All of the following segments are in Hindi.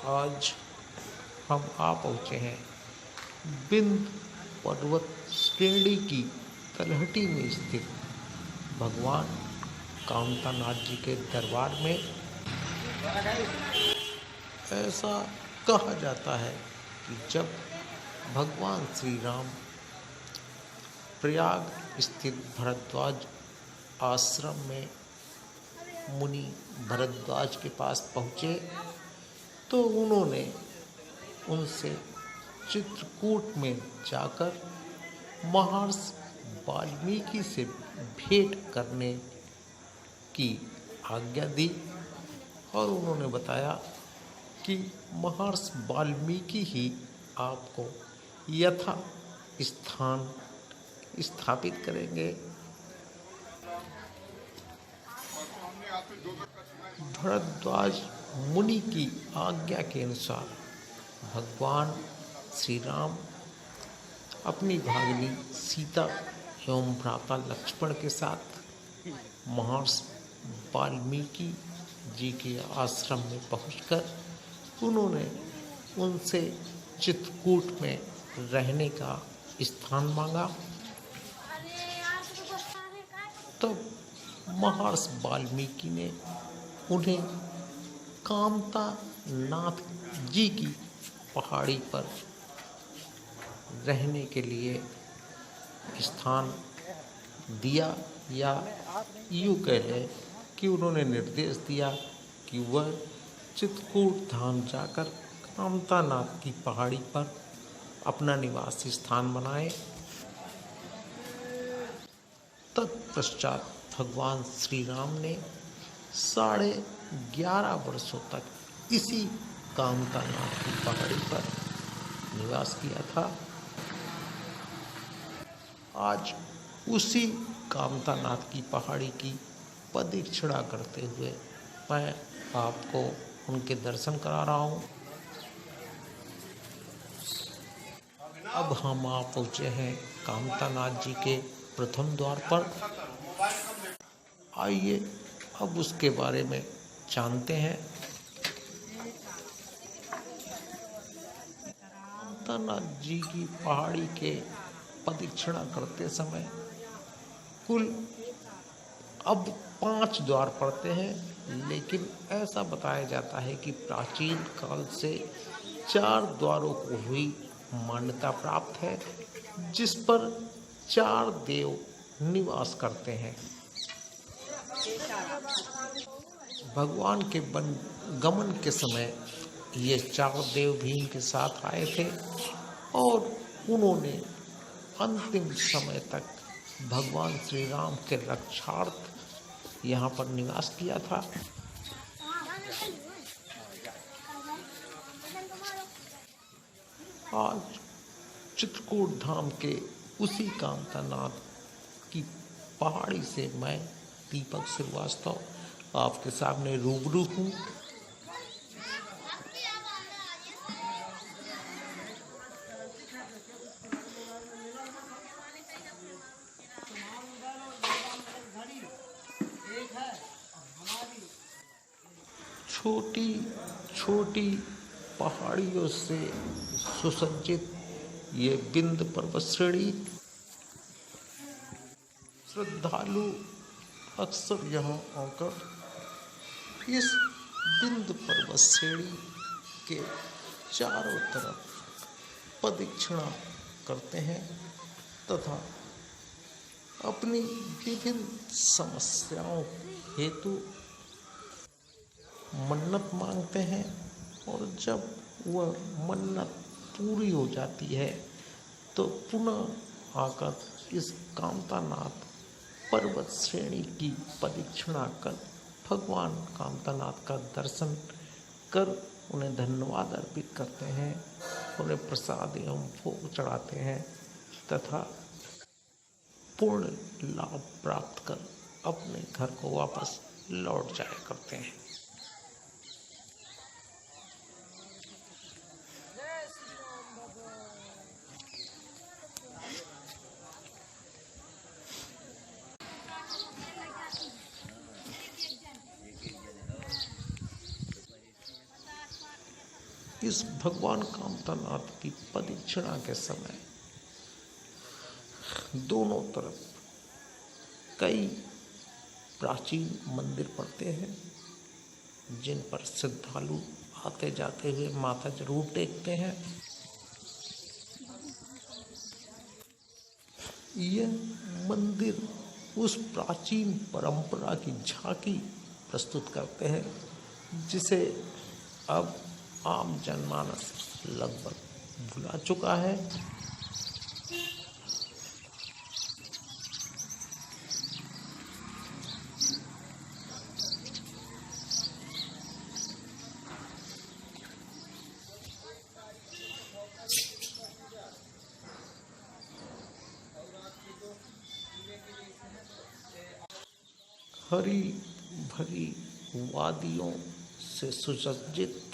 आज हम आ पहुँचे हैं विंध्य पर्वत श्रेणी की तलहटी में स्थित भगवान कामतानाथ जी के दरबार में। ऐसा कहा जाता है कि जब भगवान श्री राम प्रयाग स्थित भरद्वाज आश्रम में मुनि भरद्वाज के पास पहुँचे तो उन्होंने उनसे चित्रकूट में जाकर महर्षि वाल्मीकि से भेंट करने की आज्ञा दी और उन्होंने बताया कि महर्षि वाल्मीकि ही आपको यथा स्थान स्थापित करेंगे। भरद्वाज मुनि की आज्ञा के अनुसार भगवान श्री राम अपनी भागिनी सीता एवं भ्राता लक्ष्मण के साथ महर्षि वाल्मीकि जी के आश्रम में पहुंचकर उन्होंने उनसे चित्रकूट में रहने का स्थान मांगा। तब महर्षि वाल्मीकि ने उन्हें कामतानाथ जी की पहाड़ी पर रहने के लिए स्थान दिया, या यूँ कह लें कि उन्होंने निर्देश दिया कि वह चित्रकूट धाम जाकर कामतानाथ की पहाड़ी पर अपना निवास स्थान बनाए। तत्पश्चात भगवान श्री राम ने 11.5 वर्षों तक इसी कामतानाथ की पहाड़ी पर निवास किया था। आज उसी कामतानाथ की पहाड़ी की प्रदक्षिणा करते हुए मैं आपको उनके दर्शन करा रहा हूँ। अब हम आ पहुँचे हैं कामतानाथ जी के प्रथम द्वार पर। आइए अब उसके बारे में जानते हैं। कामतानाथ जी की पहाड़ी के प्रदक्षिणा करते समय कुल अब 5 द्वार पड़ते हैं, लेकिन ऐसा बताया जाता है कि प्राचीन काल से 4 द्वारों को हुई मान्यता प्राप्त है, जिस पर 4 देव निवास करते हैं। भगवान के गमन के समय ये 4 देव भी इनके साथ आए थे और उन्होंने अंतिम समय तक भगवान श्री राम के रक्षार्थ यहाँ पर निवास किया था। आज चित्रकूट धाम के उसी कामतानाथ की पहाड़ी से मैं दीपक श्रीवास्तव आपके सामने रूबरू हूँ। छोटी छोटी पहाड़ियों से सुसज्जित ये विंध्य पर्वत श्रेणी, श्रद्धालु अक्सर यहाँ आकर इस विंध्य पर्वत श्रेणी के चारों तरफ प्रदक्षिणा करते हैं तथा अपनी विभिन्न समस्याओं हेतु मन्नत मांगते हैं, और जब वह मन्नत पूरी हो जाती है तो पुनः आकर इस कामतानाथ पर्वत श्रेणी की प्रदक्षिणा कर भगवान कामतानाथ का दर्शन कर उन्हें धन्यवाद अर्पित करते हैं, उन्हें प्रसाद एवं भोग चढ़ाते हैं तथा पूर्ण लाभ प्राप्त कर अपने घर को वापस लौट जाया करते हैं। इस भगवान कामतानाथ की परिक्षणा के समय दोनों तरफ कई प्राचीन मंदिर पड़ते हैं, जिन पर श्रद्धालु आते जाते हुए माथा जरूर टेकते हैं। यह मंदिर उस प्राचीन परंपरा की झांकी प्रस्तुत करते हैं, जिसे अब आम जनमानस लगभग भुला चुका है। हरी भरी वादियों से सुसज्जित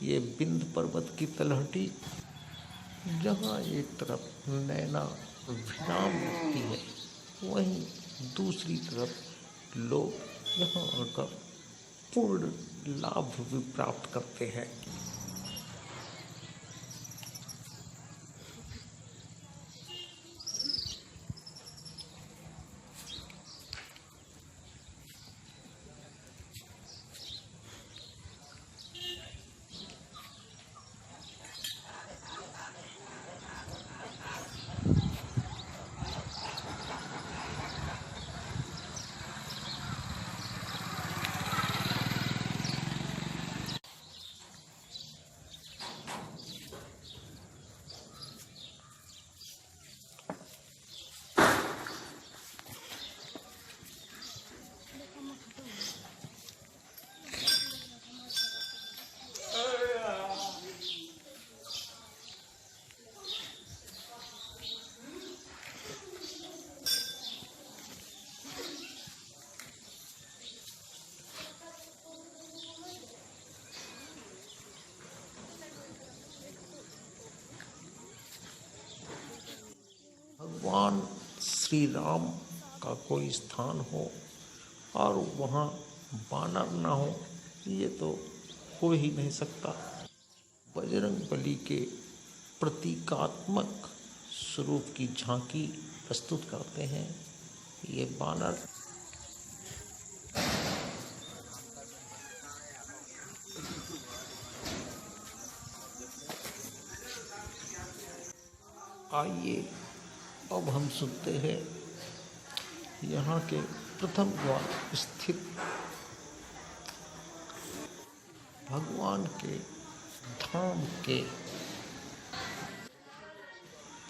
ये विंध्य पर्वत की तलहटी, जहाँ एक तरफ नैना विराम दिखती है, वहीं दूसरी तरफ लोग यहाँ आकर पूर्ण लाभ भी प्राप्त करते हैं। भगवान श्री राम का कोई स्थान हो और वहाँ बानर ना हो, ये तो हो ही नहीं सकता। बजरंगबली के प्रतीकात्मक स्वरूप की झांकी प्रस्तुत करते हैं ये बानर। आइए अब हम सुनते हैं यहाँ के प्रथम द्वार स्थित भगवान के धाम के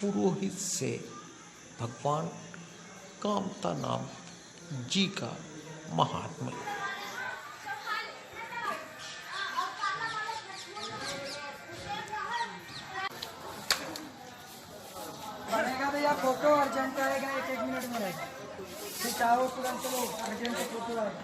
पुरोहित से भगवान कामतानाथ जी का महात्म्य। बनेगा भैया फोटो अर्जेंट आएगा, एक मिनट में रहेगा। फिर चाहो तुरंत लो, अर्जेंट फोटो आएगा।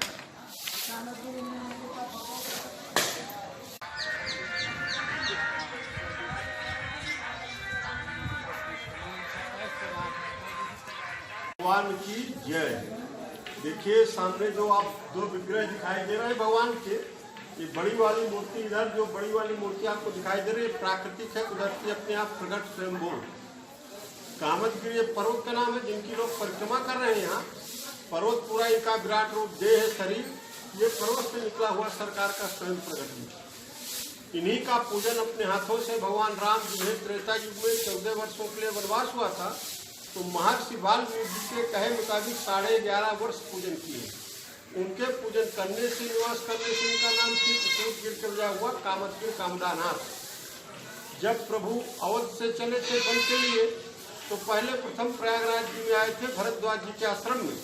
भगवान की जय। देखिए सामने जो आप दो विग्रह दिखाई दे रहे हैं भगवान के, ये बड़ी वाली मूर्ति, इधर जो बड़ी वाली मूर्ति आपको दिखाई दे रही है प्राकृतिक है, उधर की अपने आप प्रकट स्वयंभू कामदगिरी ये पर्वत का नाम है, जिनकी लोग परिक्रमा कर रहे हैं। यहाँ पर्वत पूरा इनका विराट रूप देह है, शरीर ये पर्वत से निकला हुआ सरकार का स्वयं प्रगति। इन्हीं का पूजन अपने हाथों से भगवान राम जिन्हें त्रेता युग में 14 वर्षों के लिए वनवास हुआ था, तो महर्षि वाल्मीकि जी के कहे मुताबिक 11.5 वर्ष पूजन किए। उनके पूजन करने से, निवास करने से इनका नाम चित्रकूट गिर कर हुआ कामदगिरी कामदानाथ। जब प्रभु अवध से चले थे वन के लिए, तो पहले प्रथम प्रयागराज जी में आए थे भरद्वाज जी के आश्रम में।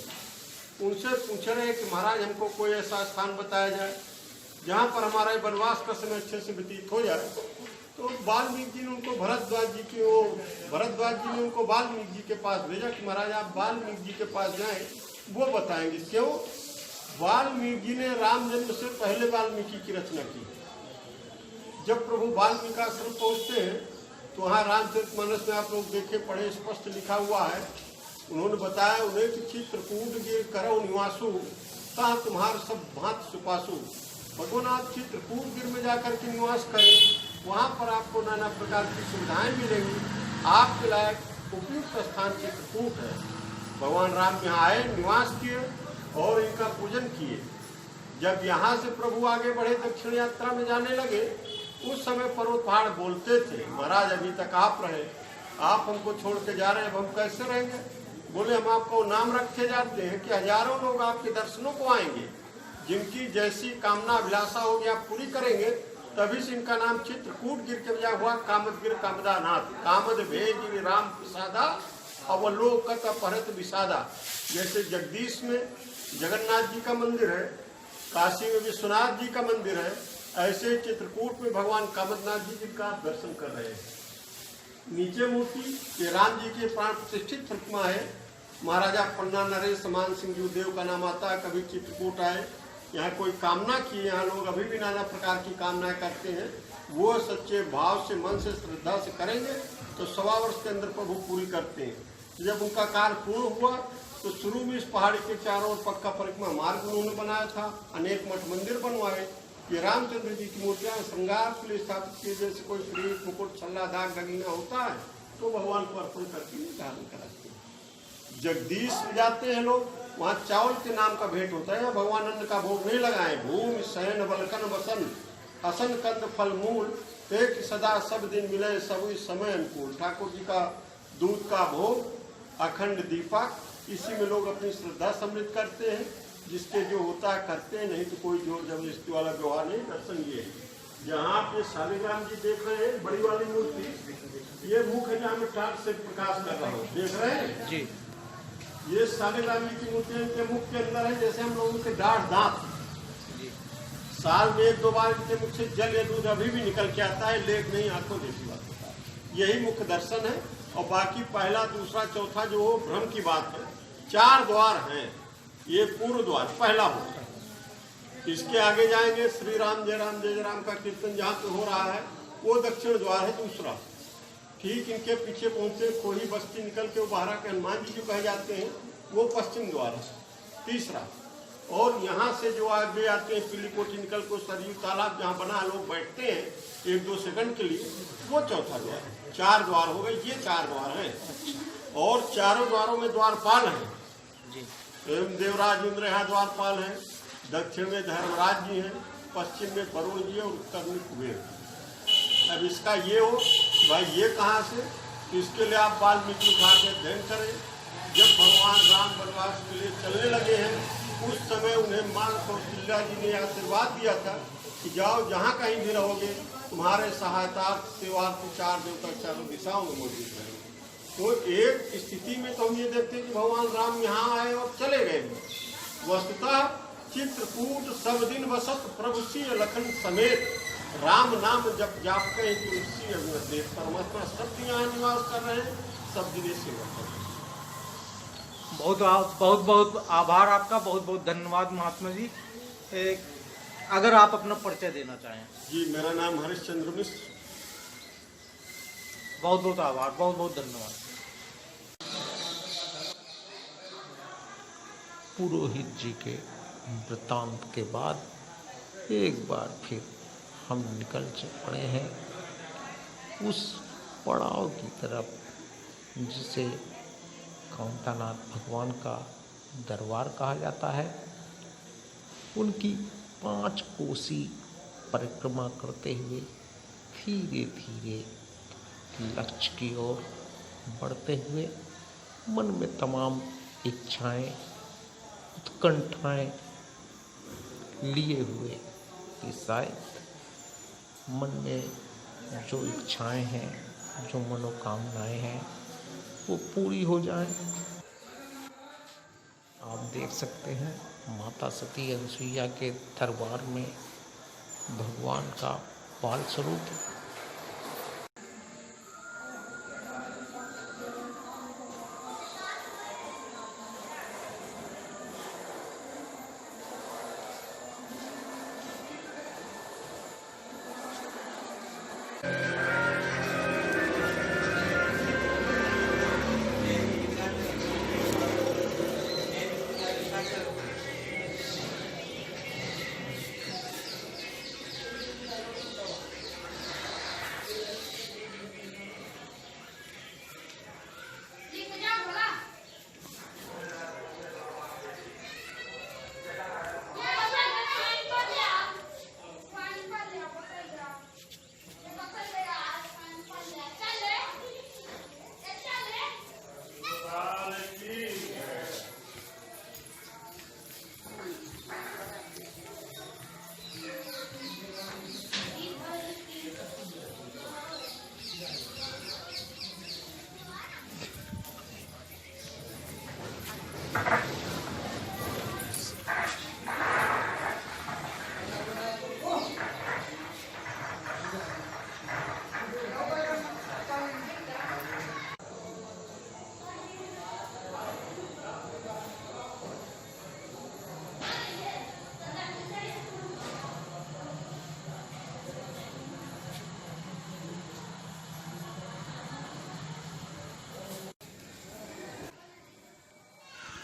उनसे पूछ रहे कि महाराज हमको कोई ऐसा स्थान बताया जाए जहाँ पर हमारा वनवास का समय अच्छे से व्यतीत हो जाए। तो वाल्मीकि जी ने उनको भरद्वाज जी ने उनको वाल्मीकि जी के पास भेजा कि महाराज आप वाल्मीकि जी के पास जाएं, वो बताएंगे। क्यों? वाल्मीकि जी ने राम जन्म से पहले वाल्मीकि की रचना की। जब प्रभु वाल्मीकि आश्रम पहुँचते हैं तो वहाँ रामचरितमानस में आप लोग देखे पढ़े स्पष्ट लिखा हुआ है। उन्होंने बताया उन्हें कि चित्रकूट गिर करो निवासु ता तुम्हार सब भांत सुपासु। भगवान आप चित्रकूट गिर में जाकर के निवास करें, वहाँ पर आपको नाना प्रकार की सुविधाएं मिलेंगी। आपके लायक उपयुक्त स्थान चित्रकूट है। भगवान राम यहाँ आए, निवास किए और इनका पूजन किए। जब यहाँ से प्रभु आगे बढ़े, दक्षिण यात्रा में जाने लगे, उस समय पर्वत पहाड़ बोलते थे, महाराज अभी तक आप रहे, आप हमको छोड़ के जा रहे हैं, अब हम कैसे रहेंगे? बोले हम आपको नाम रखे जाते हैं कि हजारों लोग आपके दर्शनों को आएंगे, जिनकी जैसी कामना अभिलाषा होगी आप पूरी करेंगे। तभी से इनका नाम चित्रकूट गिर के बजा हुआ कामदगिर कामदानाथ। कामद भेज राम प्रसादा अवलोकत अपहृत विषादा। जैसे जगदीश में जगन्नाथ जी का मंदिर है, काशी में विश्वनाथ जी का मंदिर है, ऐसे चित्रकूट में भगवान कामदनाथ जी का दर्शन कर रहे हैं। नीचे मूर्ति ये राम जी के प्राण प्रतिष्ठित प्रतिमा है। महाराजा पन्ना नरेश मान सिंह जी देव का नाम आता है। कभी चित्रकूट आए, यहाँ कोई कामना की, यहाँ लोग अभी भी नाना प्रकार की कामनाएं करते हैं, वो सच्चे भाव से मन से श्रद्धा से करेंगे तो 1.25 वर्ष के अंदर प्रभु पूरी करते हैं। जब उनका कार्य पूर्ण हुआ तो शुरू में इस पहाड़ी के चारों ओर पक्का परिक्रमा मार्ग उन्होंने बनाया था, अनेक मठ मंदिर बनवाए। ये रामचंद्र जी की मूर्तियां श्रृंगार के लिए स्थापित किए। जैसे कोई किरीट मुकुट छल्ला दाग नगीना होता है तो भगवान को अर्पण करके धारण कराते हैं। जगदीश में जाते हैं लोग, वहाँ चावल के नाम का भेंट होता है। भगवान अन्न का भोग नहीं लगाए। भूमि शयन बलकन बसन हसन कंद फल मूल एक सदा सब दिन मिले सब समय अनुकूल। ठाकुर जी का दूध का भोग, अखंड दीपक, इसी में लोग अपनी श्रद्धा सम्मिलित करते हैं। जिसके जो होता है करते हैं, नहीं तो कोई जोर जबरदस्ती वाला व्यवहार नहीं। दर्शन ये जहाँ आप ये शालिग्राम जी देख रहे हैं, बड़ी वाली मूर्ति, ये मुख है जहाँ मैं टाट से प्रकाश कर रहा हूँ, देख रहे हैं जी। ये शालिग्राम जी की मूर्ति इनके मुख के अंदर है। जैसे हम लोगों के दांत साल में 1-2 बार इनके मुख से जल या दूध अभी भी निकल के आता है, लेट नहीं, आंखों देखी बात होता है। यही मुख्य दर्शन है। और बाकी पहला, दूसरा, चौथा जो हो भ्रम की बात है। 4 द्वार हैं। ये पूर्व द्वार पहला होता है। इसके आगे जाएंगे श्री राम जय राम का कीर्तन जहाँ पे हो रहा है, वो दक्षिण द्वार है दूसरा। ठीक इनके पीछे पहुंचे कोई बस्ती निकल के वो बाहरा के हनुमान जी जो कहे जाते हैं, वो पश्चिम द्वार है तीसरा। और यहाँ से जो आगे आते हैं पीली कोठी निकल को सरयू तालाब जहाँ बना लोग बैठते हैं 1-2 सेकंड के लिए, वो चौथा द्वार है। 4 द्वार हो गए, ये 4 द्वार हैं। और चारों द्वारों में द्वारपाल हैं। देवराज इंद्र यहाँ द्वारपाल हैं। दक्षिण में धर्मराज जी हैं, पश्चिम में वरुण जी और उत्तर में कुबेर। अब इसका ये हो भाई ये कहाँ से, तो इसके लिए आप वाल्मीकि उठा के अध्ययन करें। जब भगवान राम वनवास के लिए चलने लगे हैं, उस समय उन्हें मां कौशल्या जी ने आशीर्वाद दिया था कि जाओ जहाँ कहीं भी रहोगे, तुम्हारे सहायता सेवार्थी 4 देवता चारों दिशाओं में मौजूद रहेंगे। तो एक स्थिति में तो हम ये देखते हैं कि भगवान राम यहाँ आए और चले गए। वस्तुतः चित्रकूट सब दिन वसत प्रभु सिंह लखन समेत राम नाम जब जाप कहे तुलसी परमात्मा सब यहाँ निवास कर रहे हैं, सब दिन सेवा कर रहे हैं। बहुत आभार आपका, बहुत धन्यवाद महात्मा जी। अगर आप अपना परिचय देना चाहें। जी, मेरा नाम हरिश्चंद्र मिश्र। बहुत आभार, बहुत धन्यवाद। पुरोहित जी के वृत्तांत के बाद एक बार फिर हम निकल पड़े हैं उस पड़ाव की तरफ जिसे कामतानाथ भगवान का दरबार कहा जाता है। उनकी 5 कोसी परिक्रमा करते हुए धीरे धीरे लक्ष्य की ओर बढ़ते हुए मन में तमाम इच्छाएं, उत्कंठाएं लिए हुए कि शायद मन में जो इच्छाएं हैं, जो मनोकामनाएं हैं, वो पूरी हो जाएं। आप देख सकते हैं माता सती अनसुईया के दरबार में भगवान का बाल स्वरूप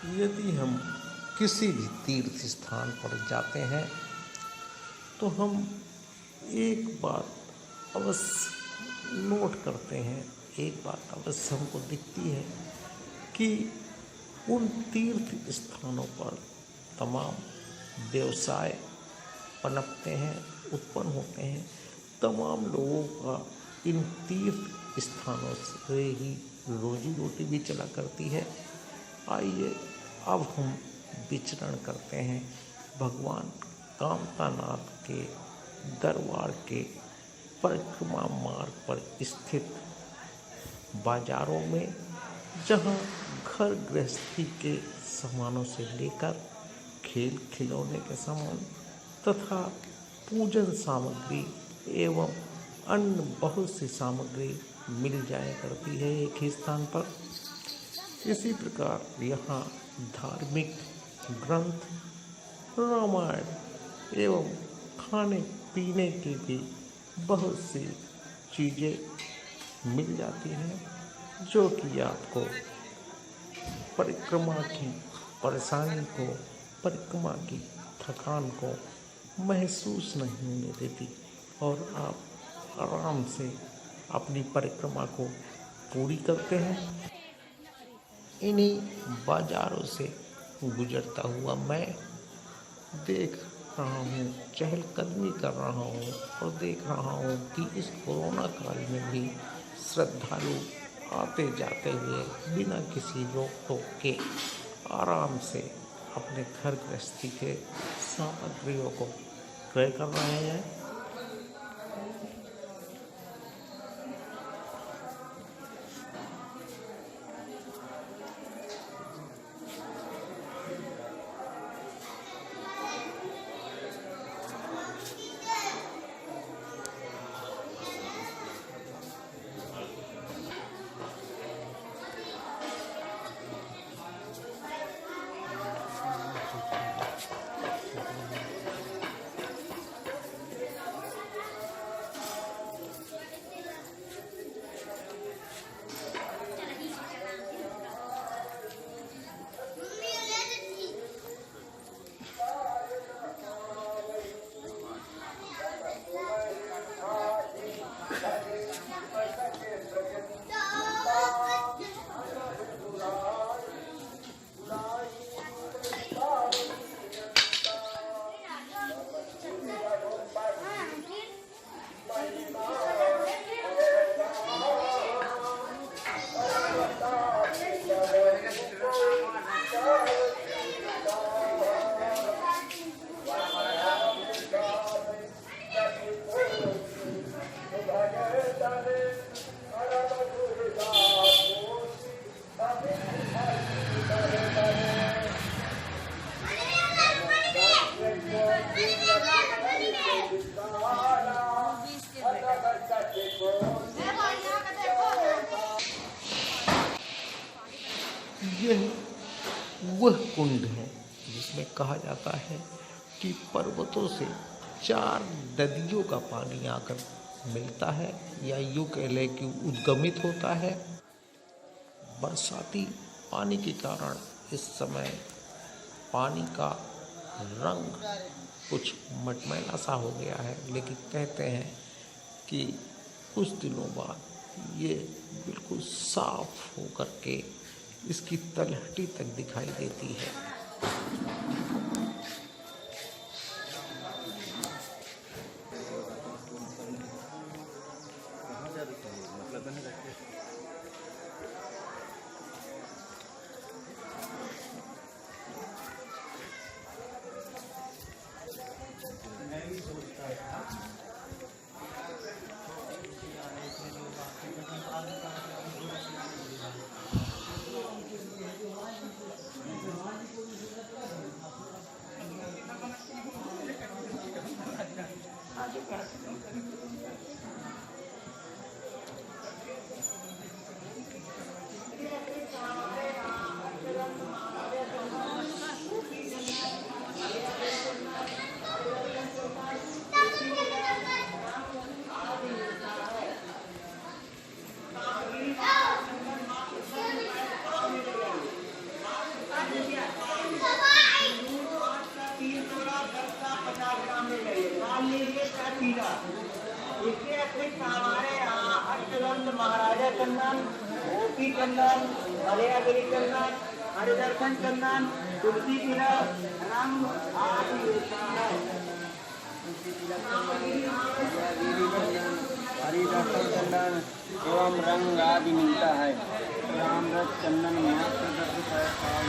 यदि हम किसी भी तीर्थ स्थान पर जाते हैं तो हम एक बात अवश्य नोट करते हैं, एक बात अवश्य हमको दिखती है कि उन तीर्थ स्थानों पर तमाम व्यवसाय पनपते हैं, उत्पन्न होते हैं। तमाम लोगों का इन तीर्थ स्थानों से ही रोजी रोटी भी चला करती है। आइए अब हम विचरण करते हैं भगवान कामतानाथ के दरबार के परिक्रमा मार्ग पर स्थित बाजारों में, जहां घर गृहस्थी के सामानों से लेकर खेल खिलौने के सामान तथा पूजन सामग्री एवं अन्य बहुत सी सामग्री मिल जाया करती है एक ही स्थान पर। इसी प्रकार यहाँ धार्मिक ग्रंथ, रामायण एवं खाने पीने की भी बहुत सी चीज़ें मिल जाती हैं, जो कि आपको परिक्रमा की परेशानी को, परिक्रमा की थकान को महसूस नहीं होने देती और आप आराम से अपनी परिक्रमा को पूरी करते हैं। इन्हीं बाजारों से गुजरता हुआ मैं देख रहा हूँ, चहलकदमी कर रहा हूँ और देख रहा हूँ कि इस कोरोना काल में भी श्रद्धालु आते जाते हुए बिना किसी रोक टोक के आराम से अपने घर गृहस्थी के सामग्रियों को क्रय कर रहे हैं। यह वह कुंड है जिसमें कहा जाता है कि पर्वतों से 4 नदियों का पानी आकर मिलता है, या यूँ कह लें कि उद्गमित होता है। बरसाती पानी के कारण इस समय पानी का रंग कुछ मटमैला सा हो गया है, लेकिन कहते हैं कि कुछ दिनों बाद ये बिल्कुल साफ होकर के इसकी तलहटी तक दिखाई देती है। पीला। इसके अतिरिक्त हमारे यहाँ अष्टदंत महाराजा चंदन, मोती चंदन, मलयागिरी चंदन, हरिदर्शन चंदन, तुलसी तिलक, रंग आदि मिलता है। हरिदर्शन चंदन एवं रंग आदि मिलता है। रामरस चंदन मात्र 10 रुपये पाव।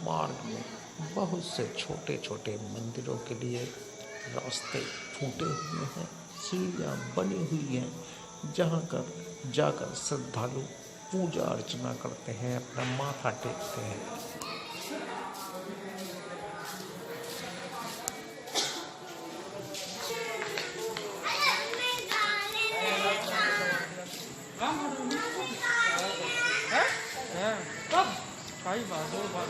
मार्ग में बहुत से छोटे छोटे मंदिरों के लिए रास्ते फूटे हुए हैं, सीढ़ियाँ बनी हुई हैं, जहाँ जाकर श्रद्धालु पूजा अर्चना करते हैं, अपना माथा टेकते हैं। कब कई बार 2 बार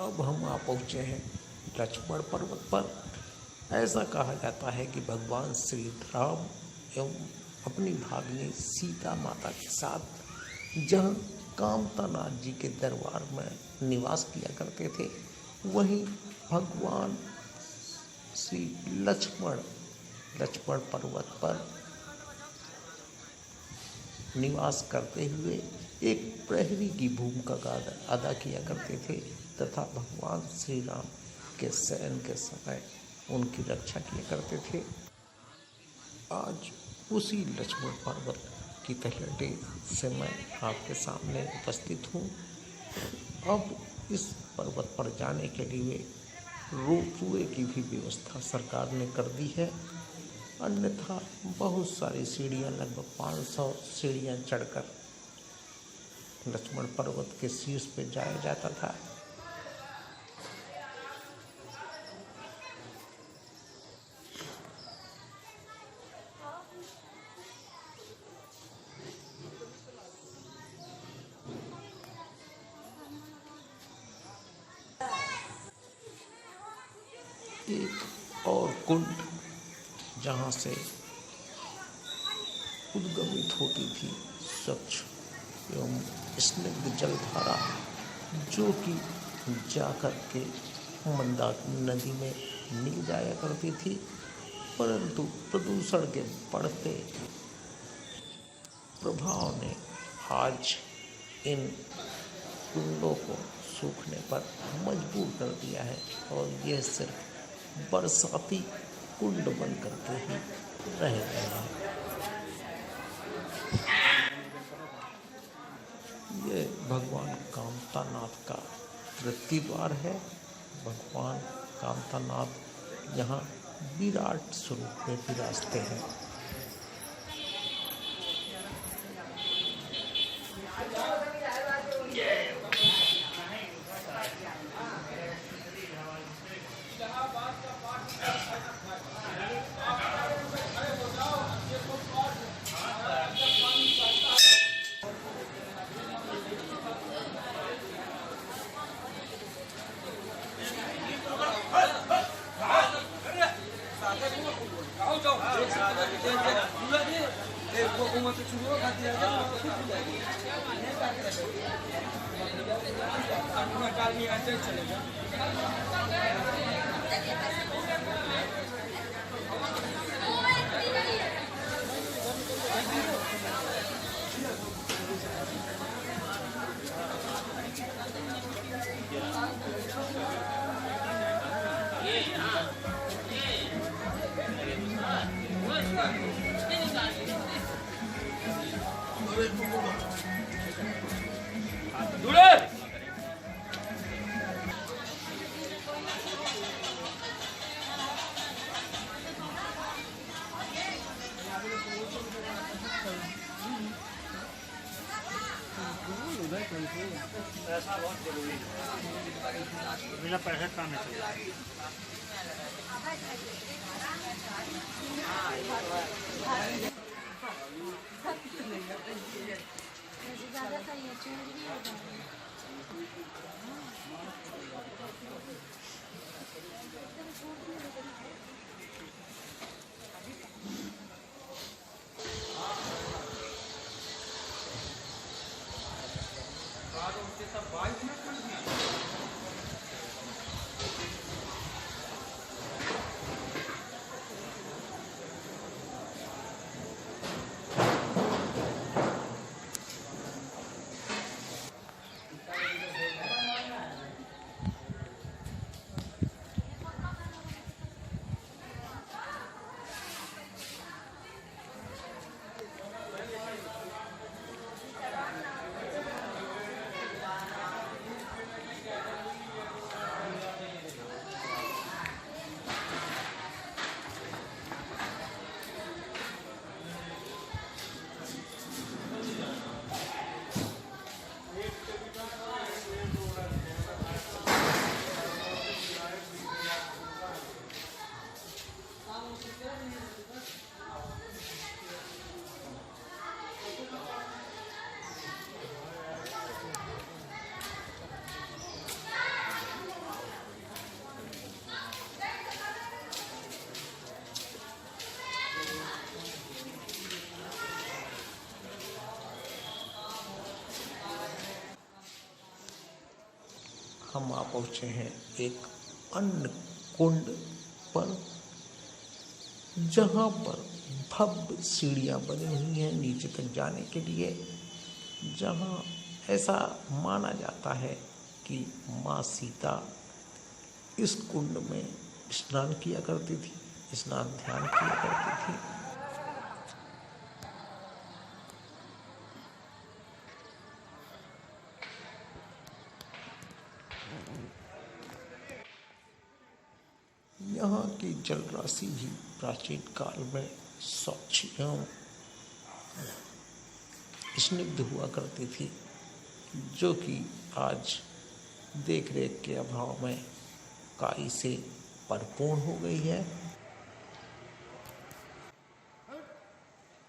अब हम आ पहुँचे हैं लक्ष्मण पर्वत पर। ऐसा कहा जाता है कि भगवान श्री राम एवं अपनी भाग्नी सीता माता के साथ जहाँ कामतानाथ जी के दरबार में निवास किया करते थे, वहीं भगवान श्री लक्ष्मण पर्वत पर निवास करते हुए एक प्रहरी की भूमिका का अदा किया करते थे तथा भगवान श्री राम के शयन के समय उनकी रक्षा किया करते थे। आज उसी लक्ष्मण पर्वत की तलहटी से मैं आपके सामने उपस्थित हूँ। अब इस पर्वत पर जाने के लिए रोपवे की भी व्यवस्था सरकार ने कर दी है, अन्यथा बहुत सारी सीढ़ियाँ, लगभग 500 सीढ़ियाँ चढ़कर लक्ष्मण पर्वत के शीर्ष पर जाया जाता था। एक और कुंड जहाँ से उद्गमित होती थी स्वच्छ एवं स्निग्ध जलधारा, जो कि जाकर के मंदाकिनी नदी में मिल जाया करती थी। परंतु प्रदूषण के बढ़ते प्रभाव ने आज इन कुंडों को सूखने पर मजबूर कर दिया है और यह सिर्फ बरसाती कुंड बन करके ही रह गए हैं। ये भगवान कामतानाथ का वृत्तिद्वार है। भगवान कामतानाथ यहाँ विराट स्वरूप में विराजते हैं। पैसा बहुत जरूरी है, बिना पैसे काम नहीं चलता। हम आ पहुँचे हैं एक अन्य कुंड पर, जहाँ पर भव्य सीढ़ियाँ बनी हुई हैं नीचे तक जाने के लिए, जहाँ ऐसा माना जाता है कि माँ सीता इस कुंड में स्नान किया करती थी, स्नान ध्यान किया करती थी। यहाँ की जल राशि भी प्राचीन काल में स्वच्छ एवं स्निग्ध हुआ करती थी, जो कि आज देख रेख के अभाव में काई से परिपूर्ण हो गई है।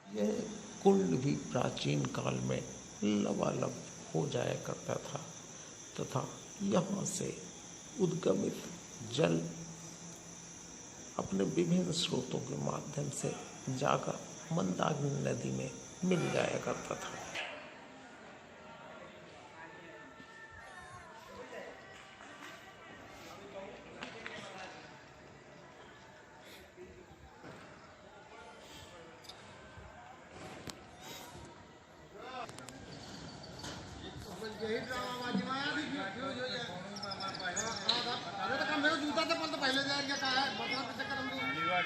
यह कुंड भी प्राचीन काल में लबालब हो जाया करता था तथा यहाँ से उद्गमित जल अपने विभिन्न स्रोतों के माध्यम से जाकर मंदाकिनी नदी में मिल जाया करता था।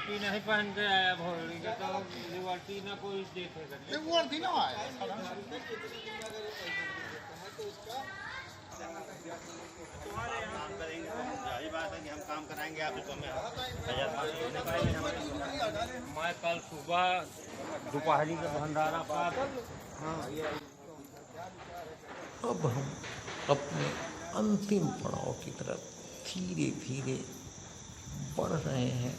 वर्दी नहीं पहन के आया भोरड़ी के तो वर्दी ना कोई देखेगा नहीं। वर्दी ना आया काम करेंगे तो यही बात है कि हम काम कराएंगे आप इसको में मैं कल सुबह दोपहरी के भंडारा पर अब हम अपने अंतिम पड़ाव की तरफ धीरे धीरे बढ़ रहे हैं।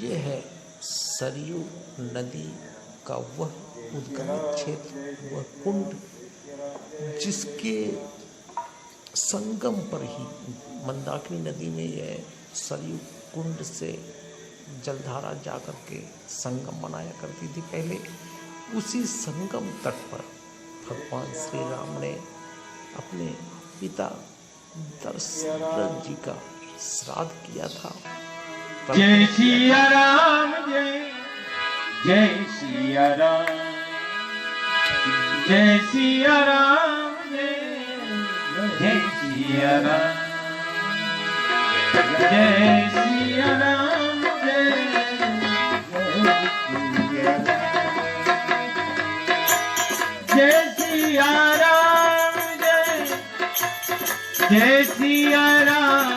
ये है सरयू नदी का वह उद्गम क्षेत्र, वह कुंड जिसके संगम पर ही मंदाकिनी नदी में यह सरयू कुंड से जलधारा जाकर के संगम बनाया करती थी। पहले उसी संगम तट पर भगवान श्री राम ने अपने पिता दशरथ जी का श्राद्ध किया था। जय सिया राम, जय सिया राम, जय सिया राम, जय सिया राम, जय सिया राम, जय सिया राम, जय सिया राम,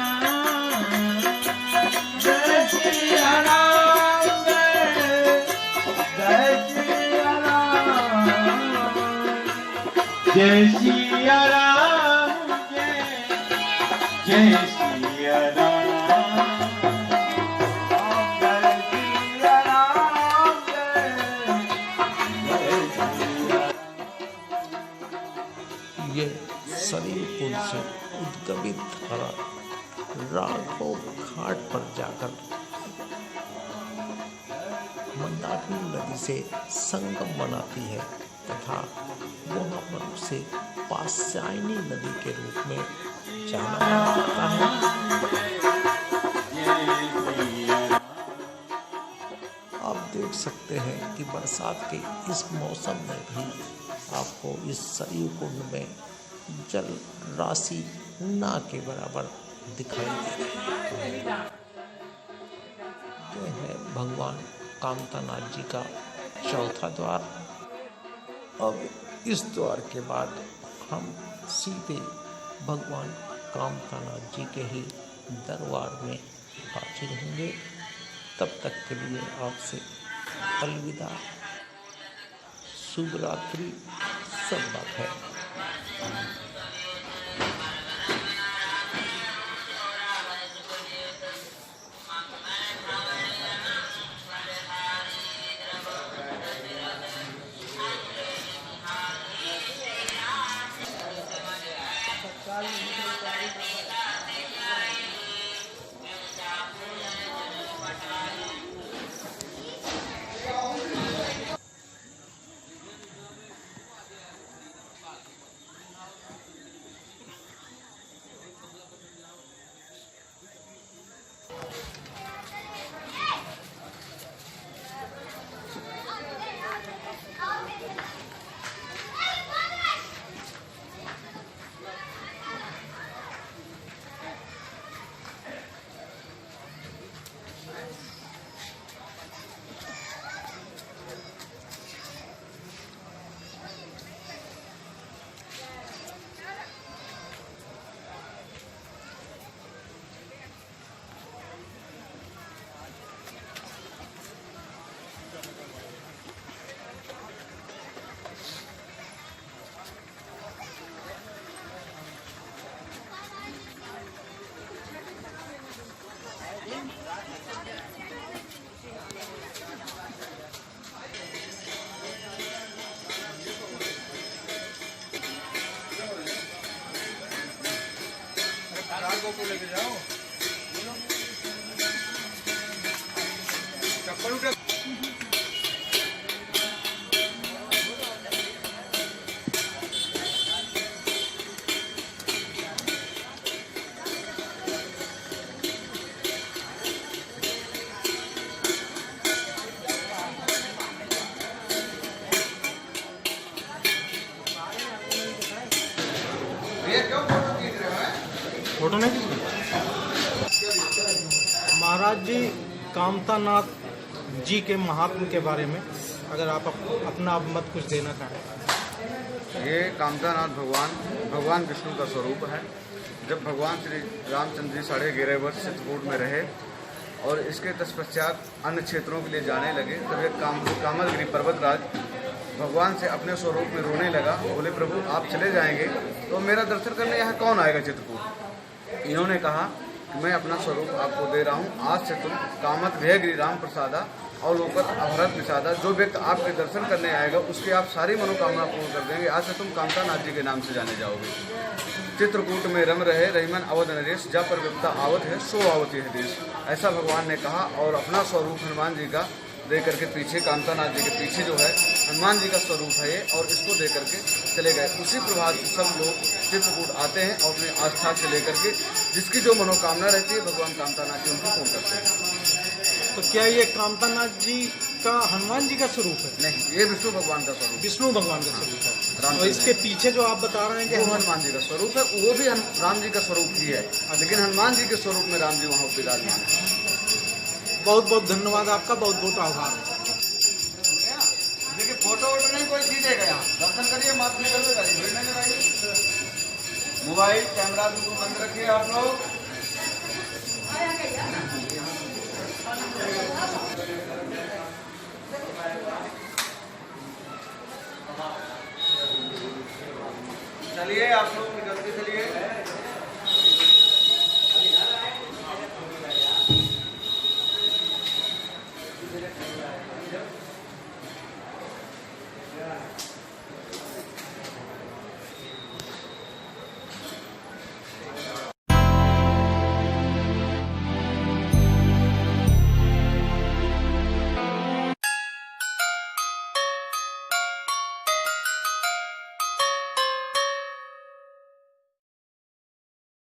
जय सिया राम, जय सिया राम, जय सिया राम, ये सरयू कुंड से उद्गमित धारा राघव घाट पर जाकर मंदाकिनी नदी से संगम बनाती है तथा वहाँ पर उसे पाशायनी नदी के रूप में जाना जाता है। आप देख सकते हैं कि बरसात के इस मौसम में भी आपको इस सरयू कुंड में जल राशि ना के बराबर दिखाई दे रही है। यह है भगवान कामतानाथ जी का चौथा द्वार। अब इस द्वार के बाद हम सीधे भगवान कामतानाथ जी के ही दरबार में हाजिर होंगे। तब तक के लिए आपसे अलविदा, शुभ रात्रि, सब बात है। को लेके जाओ, चप्पल उठा। फोटो नहीं खींचनी? महाराज जी कामतानाथ जी के महात्म के बारे में अगर आप अपना मत कुछ देना चाहें। ये कामतानाथ भगवान विष्णु का स्वरूप है। जब भगवान श्री रामचंद्र जी 11.5 वर्ष चित्रकूट में रहे और इसके तत्पश्चात अन्य क्षेत्रों के लिए जाने लगे, तब एक कामदगिरी पर्वतराज भगवान से अपने स्वरूप में रोने लगा। बोले, प्रभु आप चले जाएंगे तो मेरा दर्शन करने यहाँ कौन आएगा चित्रकूट। इन्होंने कहा कि मैं अपना स्वरूप आपको दे रहा हूँ, आज से तुम कामत भयगिरी राम प्रसादा और लोकत अभरत विसादा, जो व्यक्ति आपके दर्शन करने आएगा उसकी आप सारी मनोकामना पूर्ण कर देंगे। आज से तुम कामतानाथ जी के नाम से जाने जाओगे। चित्रकूट में रम रहे रहीमन अवध नरेश, जा पर विपता आवत है सो आवत है देश। ऐसा भगवान ने कहा और अपना स्वरूप हनुमान जी का दे करके पीछे, कामतानाथ जी के पीछे जो है हनुमान जी का स्वरूप है ये, और इसको दे करके चले गए। उसी प्रभात से सब लोग चित्रकूट आते हैं और अपनी आस्था से लेकर के जिसकी जो मनोकामना रहती है भगवान कामतानाथ जी उनको पूर्ण करते हैं। तो क्या ये कामतानाथ जी का हनुमान जी का स्वरूप है? नहीं, ये विष्णु भगवान का स्वरूप, विष्णु भगवान का स्वरूप है। राम और इसके पीछे जो आप बता रहे हैं कि वो हनुमान जी का स्वरूप है, वो भी राम जी का स्वरूप ही है, लेकिन हनुमान जी के स्वरूप में राम जी वहाँ विराजमान है। बहुत बहुत धन्यवाद आपका, बहुत बहुत आभार। देखिए फोटो वोटो नहीं कोई खींचेगा, यहाँ दर्शन करिए, मास्क निकल लगाइए, मोबाइल कैमरा बिल्कुल बंद रखिए आप लोग। चलिए आप लोग निकलते चलिए।